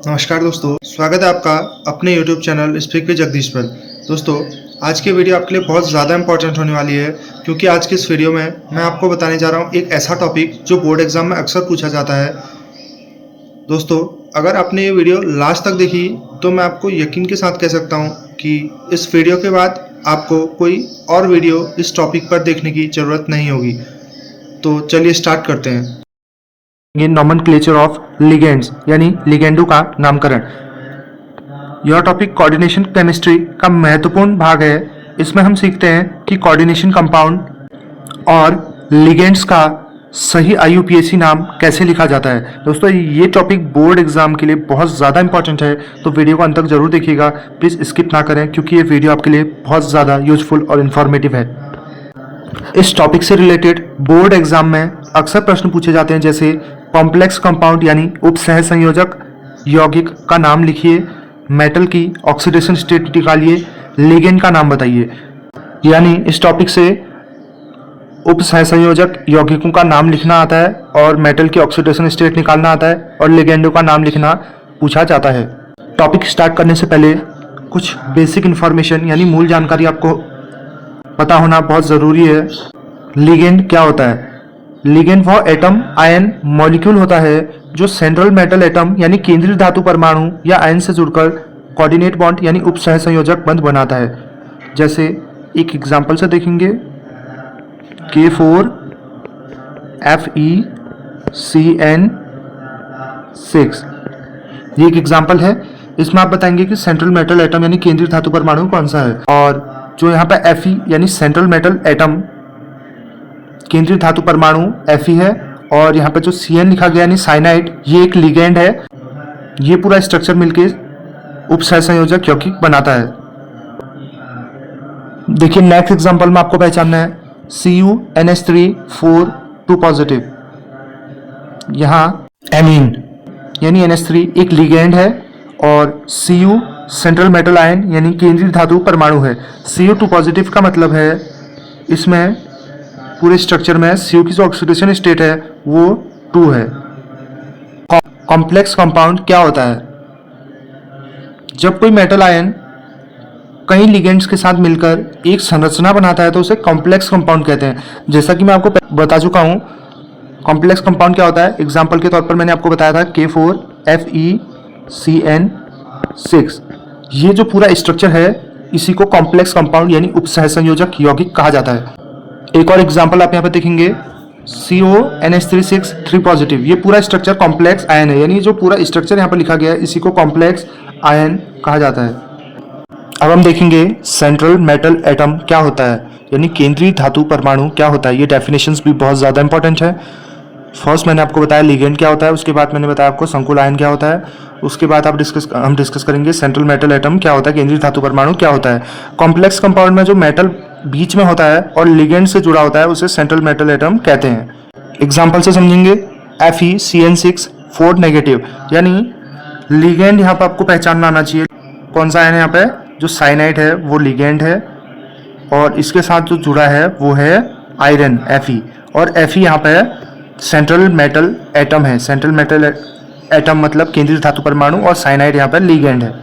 नमस्कार दोस्तों, स्वागत है आपका अपने YouTube channel speak with Jagdish पर। दोस्तों, आज की वीडियो आपके लिए बहुत ज़्यादा इंपॉर्टेंट होने वाली है क्योंकि आज की इस वीडियो में मैं आपको बताने जा रहा हूँ एक ऐसा टॉपिक जो बोर्ड एग्जाम में अक्सर पूछा जाता है। दोस्तों, अगर आपने ये वीडियो लास्ट तक देखी तो मैं आपको यकीन के साथ कह सकता हूँ कि इस वीडियो के बाद आपको कोई और वीडियो इस टॉपिक पर देखने की ज़रूरत नहीं होगी। तो चलिए स्टार्ट करते हैं। ये नॉमेनक्लेचर ऑफ लिगेंड्स यानी लिगेंडों का नामकरण। यह टॉपिक कोऑर्डिनेशन केमिस्ट्री का महत्वपूर्ण भाग है। इसमें हम सीखते हैं कि कोऑर्डिनेशन कंपाउंड और लिगेंड्स का सही IUPAC नाम कैसे लिखा जाता है। दोस्तों, ये टॉपिक बोर्ड एग्जाम के लिए बहुत ज़्यादा इंपॉर्टेंट है, तो वीडियो को अंत तक जरूर देखिएगा। प्लीज़ स्किप ना करें क्योंकि ये वीडियो आपके लिए बहुत ज़्यादा यूजफुल और इन्फॉर्मेटिव है। इस टॉपिक से रिलेटेड बोर्ड एग्जाम में अक्सर प्रश्न पूछे जाते हैं, जैसे कॉम्प्लेक्स कंपाउंड यानी उपसह संयोजक यौगिक का नाम लिखिए, मेटल की ऑक्सीडेशन स्टेट निकालिए, लिगेंड का नाम बताइए। यानी इस टॉपिक से उपसह संयोजक यौगिकों का नाम लिखना आता है और मेटल की ऑक्सीडेशन स्टेट निकालना आता है और लिगेंडों का नाम लिखना पूछा जाता है। टॉपिक स्टार्ट करने से पहले कुछ बेसिक इन्फॉर्मेशन यानी मूल जानकारी आपको पता होना बहुत ज़रूरी है। लिगेंड क्या होता है? लिगेंड वो एटम आयन मॉलिक्यूल होता है जो सेंट्रल मेटल एटम यानी केंद्रीय धातु परमाणु या आयन से जुड़कर कोऑर्डिनेट बॉन्ड यानी उपसह संयोजक बंध बनाता है। जैसे एक एग्जांपल से देखेंगे, K4FeCN6 ये एक एग्जांपल है। इसमें आप बताएंगे कि सेंट्रल मेटल एटम यानी केंद्रीय धातु परमाणु कौन सा है, और जो यहाँ पे Fe यानी सेंट्रल मेटल एटम केंद्रीय धातु परमाणु Fe है, और यहाँ पे जो Cn लिखा गया यानी साइनाइड, ये एक लिगेंड है। ये पूरा स्ट्रक्चर मिलके उपसह संयोजक यौगिक बनाता है। देखिए नेक्स्ट एग्जांपल में आपको पहचानना है CuNH3 2 पॉजिटिव। यहाँ एमीन यानी NH3 एक लिगेंड है और Cu सेंट्रल मेटल आयन यानी केंद्रीय धातु परमाणु है। Cu2 पॉजिटिव का मतलब है इसमें पूरे स्ट्रक्चर में Cu की जो ऑक्सीडेशन स्टेट है वो 2 है। कॉम्प्लेक्स कंपाउंड क्या होता है? जब कोई मेटल आयन कई लिगेंड्स के साथ मिलकर एक संरचना बनाता है तो उसे कॉम्प्लेक्स कंपाउंड कहते हैं। जैसा कि मैं आपको बता चुका हूँ कॉम्प्लेक्स कंपाउंड क्या होता है। एग्जाम्पल के तौर पर मैंने आपको बताया था K4FeCN6। ये जो पूरा स्ट्रक्चर है इसी को कॉम्प्लेक्स कंपाउंड यानी उपसह संयोजक यौगिक कहा जाता है। एक और एग्जाम्पल आप यहाँ पे देखेंगे CONH3 3 पॉजिटिव। ये पूरा स्ट्रक्चर कॉम्प्लेक्स आयन है, यानी जो पूरा स्ट्रक्चर यहाँ पर लिखा गया है इसी को कॉम्प्लेक्स आयन कहा जाता है। अब हम देखेंगे सेंट्रल मेटल एटम क्या होता है यानी केंद्रीय धातु परमाणु क्या होता है। ये डेफिनेशंस भी बहुत ज़्यादा इंपॉर्टेंट है। फर्स्ट मैंने आपको बताया लिगेंड क्या होता है, उसके बाद मैंने बताया आपको संकुल आयन क्या होता है, उसके बाद हम डिस्कस करेंगे सेंट्रल मेटल एटम क्या होता है, केंद्रीय धातु परमाणु क्या होता है। कॉम्प्लेक्स कंपाउंड में जो मेटल बीच में होता है और लिगेंड से जुड़ा होता है उसे सेंट्रल मेटल एटम कहते हैं। एग्जाम्पल से समझेंगे FeCN6 4 नेगेटिव, यानी लिगेंड यहाँ पर आपको पहचानना आना चाहिए कौन सा आयन है। यहाँ पे जो साइनाइड है वो लिगेंड है और इसके साथ जो जुड़ा है वो है आयरन Fe, और Fe यहाँ पे सेंट्रल मेटल एटम है। सेंट्रल मेटल एटम मतलब केंद्रीय धातु परमाणु, और साइनाइड यहाँ पे लिगेंड है।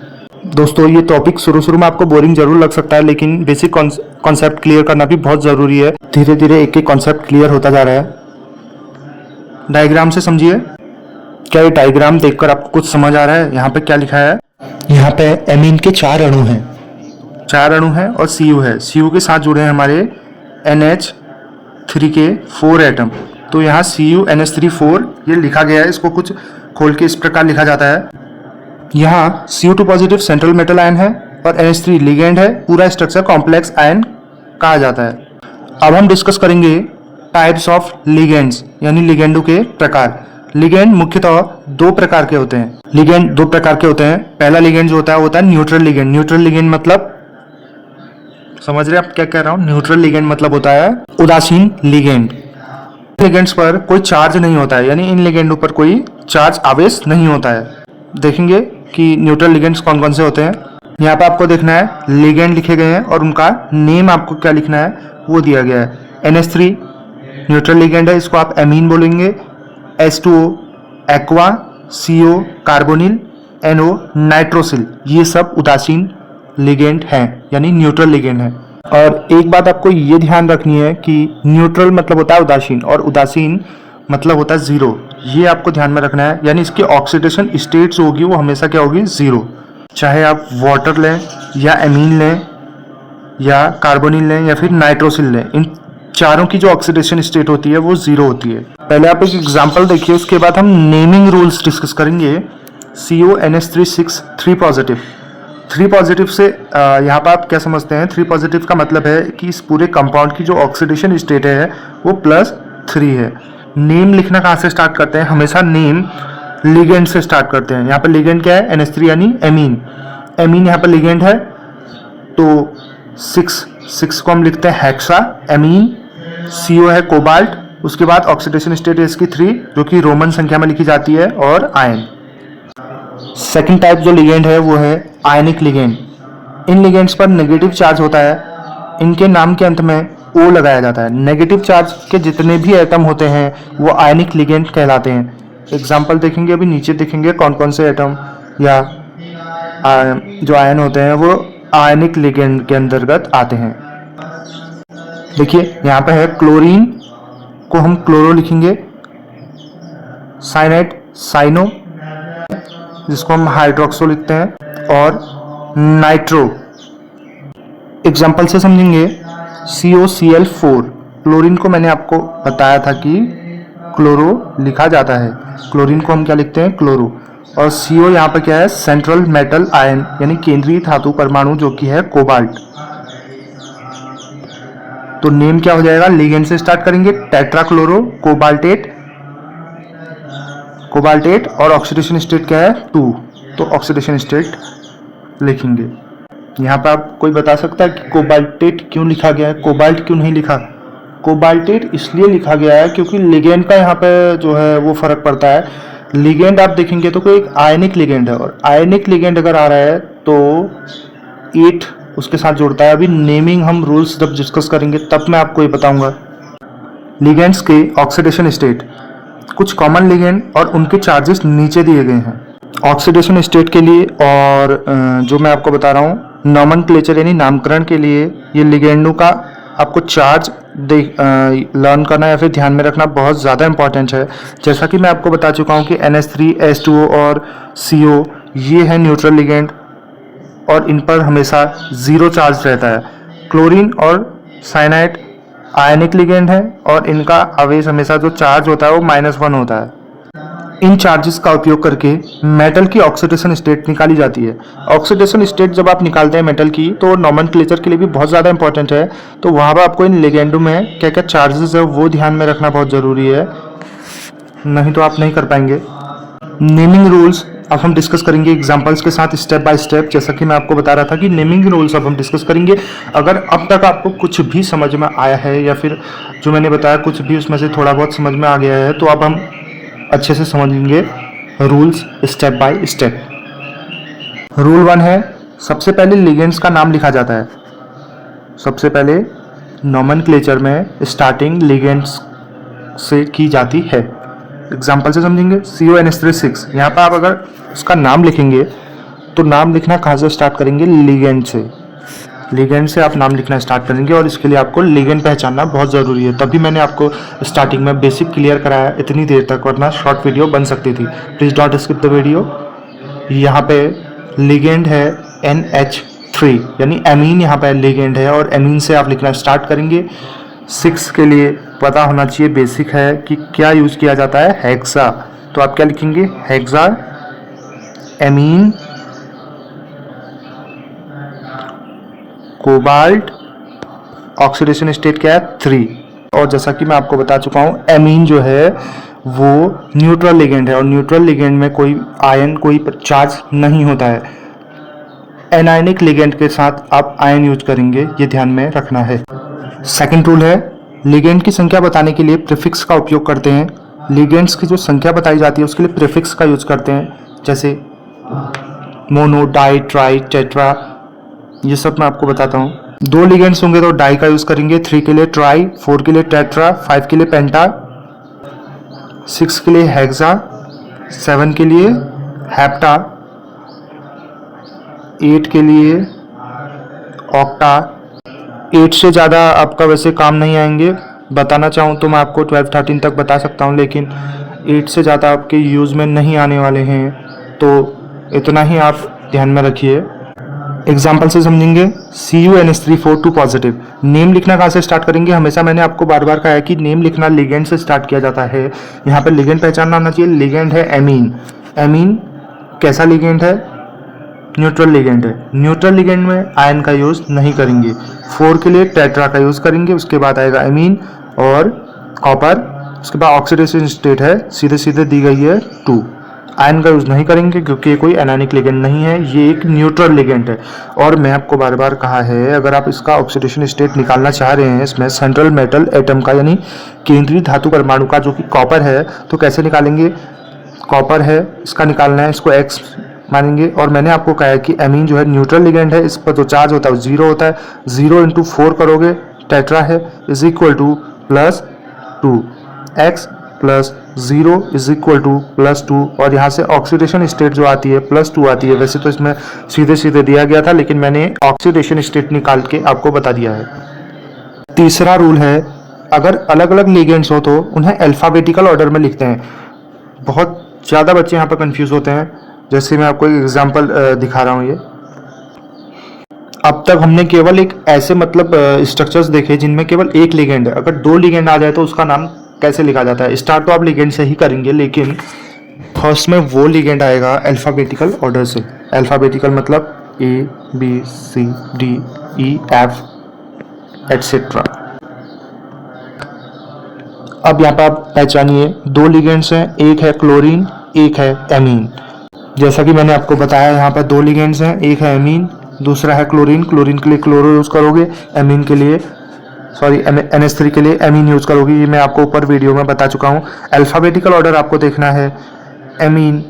दोस्तों, ये टॉपिक शुरू में आपको बोरिंग जरूर लग सकता है, लेकिन बेसिक कॉन्सेप्ट क्लियर करना भी बहुत ज़रूरी है। धीरे धीरे एक एक कॉन्सेप्ट क्लियर होता जा रहा है। डायग्राम से समझिए। क्या ये डायग्राम देखकर आपको कुछ समझ आ रहा है? यहाँ पे क्या लिखा है? यहाँ पे एमीन के 4 अणु हैं, 4 अणु हैं और Cu है। Cu के साथ जुड़े हैं हमारे NH3 के 4 एटम। तो यहाँ CuNH3 ये लिखा गया है। इसको कुछ खोल के इस प्रकार लिखा जाता है। यहाँ Cu2 positive central metal ion है और NH3 लिगेंड है। पूरा स्ट्रक्चर कॉम्प्लेक्स आयन कहा जाता है। अब हम डिस्कस करेंगे टाइप्स ऑफ लिगेंड्स यानी लिगेंडों के प्रकार। लिगेंड मुख्यतः 2 प्रकार के होते हैं। लिगेंड 2 प्रकार के होते हैं। पहला लिगेंड जो होता है वो होता है न्यूट्रल लिगेंड। न्यूट्रल लिगेंड मतलब समझ रहे आप क्या कह रहा हूँ? न्यूट्रल लिगेंड मतलब होता है उदासीन लिगेंड। लिगेंड्स पर कोई चार्ज नहीं होता है, यानी इन लिगेंडों पर कोई चार्ज आवेश नहीं होता है। देखेंगे कि न्यूट्रल लिगेंड्स कौन कौन से होते हैं। यहाँ पे आपको देखना है लिगेंड लिखे गए हैं और उनका नेम आपको क्या लिखना है वो दिया गया है। NH3 न्यूट्रल लिगेंड है, इसको आप एमीन बोलेंगे। H2O aqua, CO carbonyl, NO, nitrosyl, ये सब उदासीन लिगेंड हैं यानी न्यूट्रल लिगेंड हैं। और एक बात आपको ये ध्यान रखनी है कि न्यूट्रल मतलब होता है उदासीन और उदासीन मतलब होता है जीरो। ये आपको ध्यान में रखना है, यानी इसकी ऑक्सीडेशन स्टेट्स होगी वो हमेशा क्या होगी, जीरो। चाहे आप वाटर लें या एमीन लें या कार्बोनिल लें या फिर नाइट्रोसिल लें, इन चारों की जो ऑक्सीडेशन स्टेट होती है वो जीरो होती है। पहले आप एक एग्जांपल देखिए, उसके बाद हम नेमिंग रूल्स डिस्कस करेंगे। CONH3 3 पॉजिटिव, 3 पॉजिटिव से यहाँ पर आप क्या समझते हैं, 3 पॉजिटिव का मतलब है कि इस पूरे कंपाउंड की जो ऑक्सीडेशन स्टेट है वो +3 है। नेम लिखना कहाँ से स्टार्ट करते हैं, हमेशा नेम लिगेंड से स्टार्ट करते हैं। यहाँ पर लिगेंड क्या है, NH3 यानी एमीन। एमीन यहाँ पर लिगेंड है, तो 6 को हम लिखते हैं हेक्सा एमीन। CO है कोबाल्ट, उसके बाद ऑक्सीडेशन स्टेट है इसकी 3 जो कि रोमन संख्या में लिखी जाती है, और आयन। सेकंड टाइप जो लिगेंड है वो है आयनिक लिगेंड। इन लिगेंड्स पर नेगेटिव चार्ज होता है, इनके नाम के अंत में O लगाया जाता है। नेगेटिव चार्ज के जितने भी एटम होते हैं वो आयनिक लिगेंड कहलाते हैं। एग्जाम्पल देखेंगे, अभी नीचे देखेंगे कौन कौन से एटम या जो आयन होते हैं वो आयनिक लिगेंड के अंतर्गत आते हैं। देखिए यहाँ पे है क्लोरीन को हम क्लोरो लिखेंगे, साइनाइड साइनो जिसको हम हाइड्रोक्सो लिखते हैं, और नाइट्रो। एग्जाम्पल से समझेंगे, COCl4, क्लोरीन को मैंने आपको बताया था कि क्लोरो लिखा जाता है, क्लोरीन को हम क्या लिखते हैं, क्लोरो। और CO यहाँ पर क्या है, सेंट्रल मेटल आयन यानी केंद्रीय धातु परमाणु जो कि है कोबाल्ट। तो नेम क्या हो जाएगा, लिगेंड से स्टार्ट करेंगे, टेट्राक्लोरो कोबाल्टेट, कोबाल्टेट, और ऑक्सीडेशन स्टेट क्या है 2, तो ऑक्सीडेशन स्टेट लिखेंगे। यहाँ पर आप कोई बता सकता है कि कोबाल्टेट क्यों लिखा गया है, कोबाल्ट क्यों नहीं लिखा। कोबाल्टेट इसलिए लिखा गया है क्योंकि लिगेंड का यहाँ पे जो है वो फर्क पड़ता है। लिगेंड आप देखेंगे तो कोई एक आयनिक लिगेंड है, और आयनिक लिगेंड अगर आ रहा है तो 8 उसके साथ जोड़ता है। अभी नेमिंग हम रूल्स जब डिस्कस करेंगे तब मैं आपको ये बताऊंगा। लिगेंड्स के ऑक्सीडेशन स्टेट, कुछ कॉमन लिगेंड और उनके चार्जेस नीचे दिए गए हैं ऑक्सीडेशन स्टेट के लिए। और जो मैं आपको बता रहा हूँ नॉमेनक्लेचर यानी नामकरण के लिए, ये लिगेंडों का आपको चार्ज लर्न करना या फिर ध्यान में रखना बहुत ज़्यादा इंपॉर्टेंट है। जैसा कि मैं आपको बता चुका हूँ कि NH3, H2O और CO ये है न्यूट्रल लिगेंड और इन पर हमेशा जीरो चार्ज रहता है। क्लोरीन और साइनाइड आयनिक लिगेंड है और इनका आवेश हमेशा जो चार्ज होता है वो -1 होता है। इन चार्जेस का उपयोग करके मेटल की ऑक्सीडेशन स्टेट निकाली जाती है। ऑक्सीडेशन स्टेट जब आप निकालते हैं मेटल की तो नॉमेनक्लेचर के लिए भी बहुत ज़्यादा इंपॉर्टेंट है। तो वहाँ पर आपको इन लिगेंडों में क्या क्या चार्जेस है वो ध्यान में रखना बहुत ज़रूरी है, नहीं तो आप नहीं कर पाएंगे। नेमिंग रूल्स अब हम डिस्कस करेंगे एग्जांपल्स के साथ स्टेप बाय स्टेप। जैसा कि मैं आपको बता रहा था कि नेमिंग रूल्स अब हम डिस्कस करेंगे। अगर अब तक आपको कुछ भी समझ में आया है या फिर जो मैंने बताया कुछ भी उसमें से थोड़ा बहुत समझ में आ गया है तो अब हम अच्छे से समझेंगे rules step by step. Rule 1 है, सबसे पहले लिगेंड्स का नाम लिखा जाता है। सबसे पहले नॉमेनक्लेचर में स्टार्टिंग लिगेंड्स से की जाती है। एग्जाम्पल से समझेंगे, CONH3 यहाँ पर आप अगर उसका नाम लिखेंगे तो नाम लिखना कहाँ से स्टार्ट करेंगे, लिगेंड से। लिगेंड से आप नाम लिखना स्टार्ट करेंगे और इसके लिए आपको लिगेंड पहचानना बहुत ज़रूरी है। तभी मैंने आपको स्टार्टिंग में बेसिक क्लियर कराया इतनी देर तक, वरना शॉर्ट वीडियो बन सकती थी। Please don't skip the video. यहाँ पे लिगेंड है NH3 यानी एमीन यहाँ पे लिगेंड है और एमीन से आप लिखना स्टार्ट करेंगे। 6 के लिए पता होना चाहिए, बेसिक है कि क्या यूज़ किया जाता है, हेक्सा। तो आप क्या लिखेंगे, hexa amine cobalt, oxidation state क्या है 3। और जैसा कि मैं आपको बता चुका हूँ एमीन जो है वो न्यूट्रल लिगेंड है और न्यूट्रल लिगेंड में कोई आयन कोई चार्ज नहीं होता है। एनायनिक लिगेंड के साथ आप आयन यूज करेंगे, ये ध्यान में रखना है। सेकंड रूल है, लिगेंड की संख्या बताने के लिए प्रीफिक्स का उपयोग करते हैं। लिगेंड्स की जो संख्या बताई जाती है उसके लिए प्रीफिक्स का यूज करते हैं, जैसे मोनो, डाई, ट्राई, टेट्रा, ये सब मैं आपको बताता हूँ। 2 लिगेंड्स होंगे तो डाई का यूज करेंगे, 3 के लिए ट्राई, 4 के लिए टेट्रा, 5 के लिए पेंटा, 6 के लिए हेक्सा, 7 के लिए हेप्टा 8 के लिए ऑक्टा, 8 से ज़्यादा आपका वैसे काम नहीं आएंगे। बताना चाहूँ तो मैं आपको 12-13 तक बता सकता हूँ, लेकिन 8 से ज़्यादा आपके यूज़ में नहीं आने वाले हैं, तो इतना ही आप ध्यान में रखिए। एग्जाम्पल से समझेंगे। CuNH342 positive. नेम लिखना कहाँ से स्टार्ट करेंगे? हमेशा मैंने आपको बार बार कहा है कि नेम लिखना लिगेंड से स्टार्ट किया जाता है। यहाँ पे लिगेंड पहचानना आना चाहिए। लिगेंड है एमीन। एमीन कैसा लिगेंड है? न्यूट्रल लिगेंड है। न्यूट्रल लिगेंड में आयन का यूज़ नहीं करेंगे। 4 के लिए टेट्रा का यूज़ करेंगे, उसके बाद आएगा एमीन और कॉपर, उसके बाद ऑक्सीडेशन स्टेट है सीधे सीधे दी गई है 2। आयन का यूज़ नहीं करेंगे क्योंकि ये कोई एनायनिक लिगेंड नहीं है, ये एक न्यूट्रल लिगेंड है। और मैं आपको बार बार कहा है, अगर आप इसका ऑक्सीडेशन स्टेट निकालना चाह रहे हैं इसमें सेंट्रल मेटल एटम का यानी केंद्रीय धातु परमाणु का, जो कि कॉपर है, तो कैसे निकालेंगे? कॉपर है, इसका निकालना है, इसको X मानेंगे। और मैंने आपको कहा है कि एमीन जो है न्यूट्रल लिगेंड है, इस पर जो चार्ज होता है वो 0 होता है। 0 इंटू 4 करोगे टेट्रा है, is equal to +2। X plus 0 is equal to +2। और यहाँ से ऑक्सीडेशन स्टेट जो आती है +2 आती है। वैसे तो इसमें सीधे सीधे दिया गया था, लेकिन मैंने ऑक्सीडेशन स्टेट निकाल के आपको बता दिया है। तीसरा रूल है, अगर अलग अलग लिगेंड्स हो तो उन्हें अल्फ़ाबेटिकल ऑर्डर में लिखते हैं। बहुत ज़्यादा बच्चे यहाँ पर कंफ्यूज होते हैं। जैसे मैं आपको एक एग्जांपल दिखा रहा हूँ। ये अब तक हमने केवल एक ऐसे मतलब स्ट्रक्चर्स देखे जिनमें केवल एक लिगेंड है। अगर 2 लिगेंड आ जाए तो उसका नाम कैसे लिखा जाता है? स्टार्ट तो आप लिगेंड से ही करेंगे, लेकिन फर्स्ट में वो लिगेंड आएगा अल्फ़ाबेटिकल ऑर्डर से। अल्फ़ाबेटिकल मतलब A B C D E F etcetera. अब यहाँ पर आप पहचानिए 2 लिगेंड्स हैं, एक है क्लोरीन, एक है एमीन। जैसा कि मैंने आपको बताया, यहाँ पर 2 लिगेंड्स हैं, एक है एमीन, दूसरा है क्लोरीन। क्लोरीन के लिए क्लोरो यूज़ करोगे, एमीन के लिए NH3 के लिए एमीन यूज़ करोगे। ये मैं आपको ऊपर वीडियो में बता चुका हूँ। अल्फ़ाबेटिकल ऑर्डर आपको देखना है। एमीन,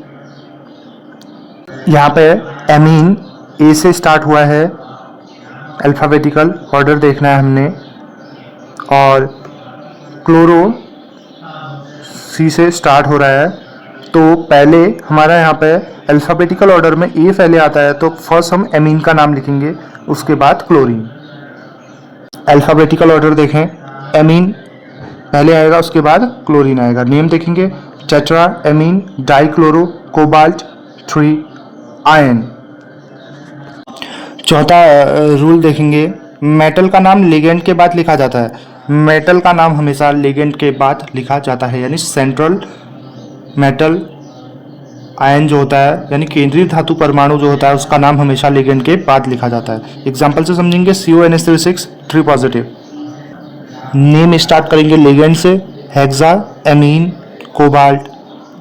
यहाँ पे एमीन A से स्टार्ट हुआ है, अल्फ़ाबेटिकल ऑर्डर देखना है हमने। और क्लोरो C से स्टार्ट हो रहा है, तो पहले हमारा यहाँ पे अल्फ़ाबेटिकल ऑर्डर में A पहले आता है, तो फर्स्ट हम एमीन का नाम लिखेंगे, उसके बाद क्लोरीन। अल्फ़ाबेटिकल ऑर्डर देखें, एमीन पहले आएगा, उसके बाद क्लोरीन आएगा। नेम देखेंगे, tetra amine dichloro cobalt 3 ion. चौथा रूल देखेंगे, मेटल का नाम लिगेंड के बाद लिखा जाता है। मेटल का नाम हमेशा लिगेंड के बाद लिखा जाता है, यानी सेंट्रल मेटल आयन जो होता है, यानी केंद्रीय धातु परमाणु जो होता है, उसका नाम हमेशा लिगेंड के बाद लिखा जाता है। एग्जाम्पल से समझेंगे। CuNH3 3 positive. नेम स्टार्ट करेंगे लिगेंड से, हेक्सा एमीन कोबाल्ट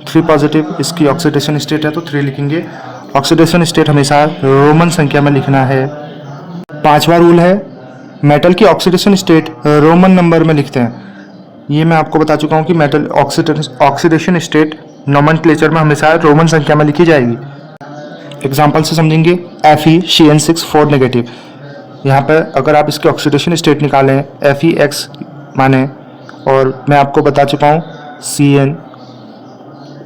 3 पॉजिटिव। इसकी ऑक्सीडेशन स्टेट है तो 3 लिखेंगे। ऑक्सीडेशन स्टेट हमेशा रोमन संख्या में लिखना है। 5वां रूल है, मेटल की ऑक्सीडेशन स्टेट रोमन नंबर में लिखते हैं। ये मैं आपको बता चुका हूँ कि मेटल ऑक्सीडेशन स्टेट नोमेनक्लेचर में हमेशा रोमन संख्या में लिखी जाएगी। एग्जाम्पल से समझेंगे। FeCN6 4 negative. यहाँ पर अगर आप इसके ऑक्सीडेशन स्टेट निकालें, FeX माने, और मैं आपको बता चुका हूँ CN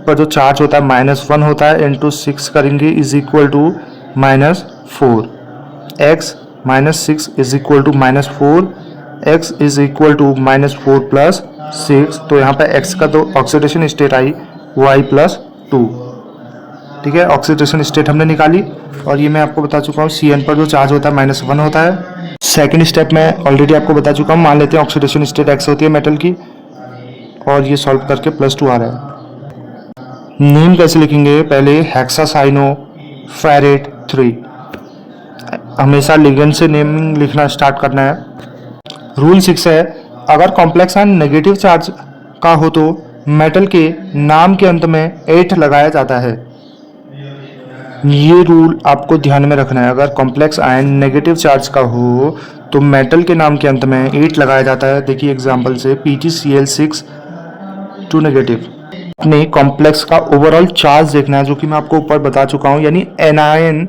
पर जो चार्ज होता है -1 होता है, इंटू 6 करेंगे is equal to -4। X -6 is equal to -4। X is equal to -4 + 6। तो यहाँ पे X का तो ऑक्सीडेशन स्टेट आई, वो आई +2। ठीक है, ऑक्सीडेशन स्टेट हमने निकाली। और ये मैं आपको बता चुका हूँ CN पर जो चार्ज होता है -1 होता है। सेकंड स्टेप में ऑलरेडी आपको बता चुका हूँ। मान लेते हैं ऑक्सीडेशन स्टेट X होती है मेटल की, और ये सॉल्व करके +2 आ रहा है। नेम कैसे लिखेंगे? पहले हेक्सासाइनोफेरेट 3। हमेशा लिगेंड से नेमिंग लिखना स्टार्ट करना है। रूल 6 है, अगर कॉम्प्लेक्स आयन नेगेटिव चार्ज का हो तो मेटल के नाम के अंत में 8 लगाया जाता है। ये रूल आपको ध्यान में रखना है। अगर कॉम्प्लेक्स आयन नेगेटिव चार्ज का हो तो मेटल के नाम के अंत में 8 लगाया जाता है। देखिए एग्जांपल से PgCl6 2 नेगेटिव। अपने कॉम्प्लेक्स का ओवरऑल चार्ज देखना है, जो कि मैं आपको ऊपर बता चुका हूँ। यानी एनायन,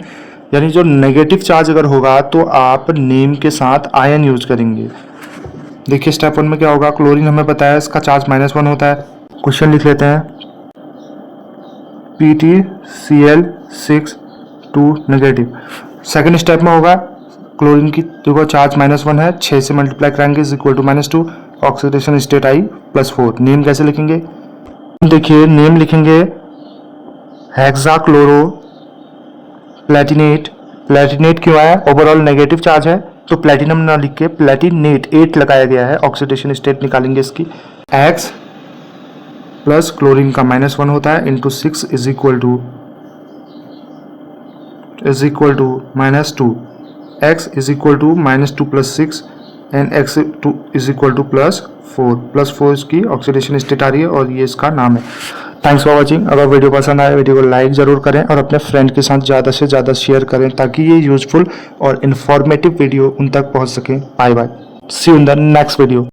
यानी जो नेगेटिव चार्ज अगर होगा तो आप नेम के साथ आयन यूज करेंगे। देखिए स्टेप 1 में क्या होगा। क्लोरीन हमें पता है इसका चार्ज -1 होता है। क्वेश्चन लिख लेते हैं, PtCl6 2 नेगेटिव। सेकेंड स्टेप में होगा क्लोरीन की देखो चार्ज -1 है, 6 से मल्टीप्लाई करेंगे is equal to -2, oxidation state आई +4। नेम कैसे लिखेंगे? देखिए नेम लिखेंगे हेक्साक्लोरो प्लेटिनेट। प्लेटिनेट क्यों आया? ओवरऑल नेगेटिव चार्ज है तो प्लेटिनम ना लिख के प्लेटिनेट 8 लगाया गया है। ऑक्सीडेशन स्टेट निकालेंगे इसकी, X प्लस क्लोरीन का -1 होता है into 6 is equal to -2, x is equal to -2 plus 6 and x is equal to +4 इसकी ऑक्सीडेशन स्टेट आ रही है और ये इसका नाम है। Thanks for watching. अगर वीडियो पसंद आए वीडियो को लाइक ज़रूर करें और अपने फ्रेंड के साथ ज़्यादा से ज़्यादा शेयर करें ताकि ये यूजफुल और इन्फॉर्मेटिव वीडियो उन तक पहुंच सके। Bye bye, see you in the next video.